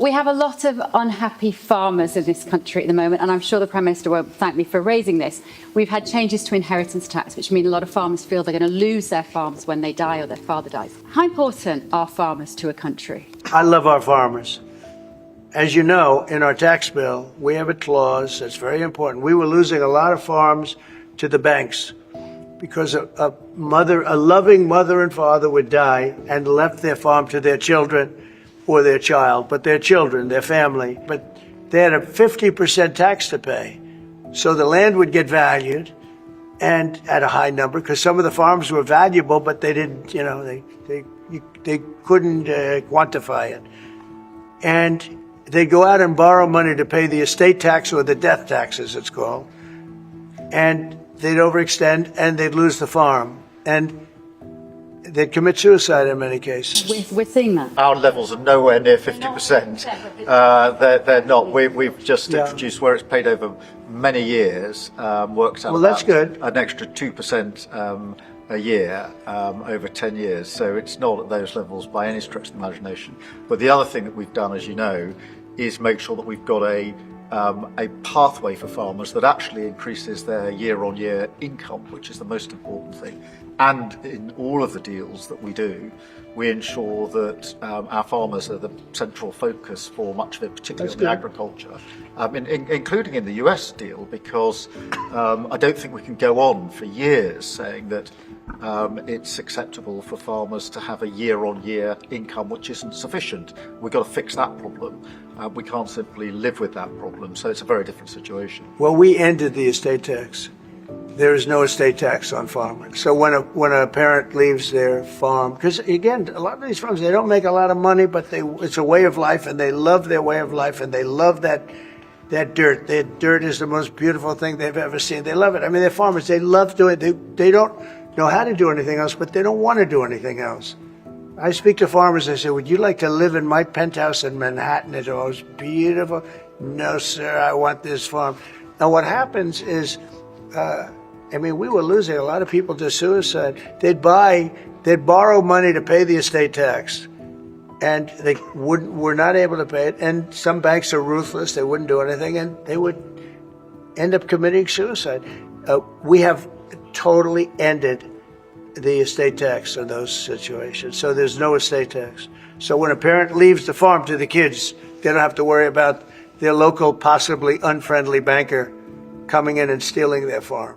We have a lot of unhappy farmers in this country at the moment, and I'm sure the Prime Minister won't thank me for raising this. We've had changes to inheritance tax, which mean a lot of farmers feel they're going to lose their farms when they die or their father dies. How important are farmers to a country? I love our farmers. As you know, in our tax bill, we have a clause that's very important. We were losing a lot of farms to the banks because a loving mother and father would die and left their farm to their children or their child, but their children, their family. But they had a 50% tax to pay. So the land would get valued and at a high number because some of the farms were valuable, but they didn't, they couldn't quantify it. And they'd go out and borrow money to pay the estate tax or the death tax, as it's called. And they'd overextend and they'd lose the farm. And they'd commit suicide in many cases. We're seeing that. Our levels are nowhere near 50%. They're not. We've just introduced where it's paid over many years, works out well, that's good. An extra 2% a year over 10 years. So it's not at those levels by any stretch of the imagination. But the other thing that we've done, as you know, is make sure that we've got a pathway for farmers that actually increases their year-on-year income, which is the most important thing. And in all of the deals that we do, we ensure that our farmers are the central focus for much of it, particularly in agriculture, including in the US deal, because I don't think we can go on for years saying that it's acceptable for farmers to have a year-on-year income which isn't sufficient. We've got to fix that problem. We can't simply live with that problem, so it's a very different situation. Well, we ended the estate tax. There is no estate tax on farming. So when a parent leaves their farm, because again, a lot of these farms, they don't make a lot of money, but it's a way of life, and they love their way of life, and they love that dirt. That dirt is the most beautiful thing they've ever seen. They love it. I mean, they're farmers. They love doing it. They don't know how to do anything else, but they don't want to do anything else. I speak to farmers. I say, would you like to live in my penthouse in Manhattan? It's always beautiful. No, sir, I want this farm. Now, what happens is, we were losing a lot of people to suicide. They'd borrow money to pay the estate tax, and they were not able to pay it. And some banks are ruthless; they wouldn't do anything, and they would end up committing suicide. We have totally ended the estate tax in those situations, so there's no estate tax. So when a parent leaves the farm to the kids, they don't have to worry about their local, possibly unfriendly banker coming in and stealing their farm.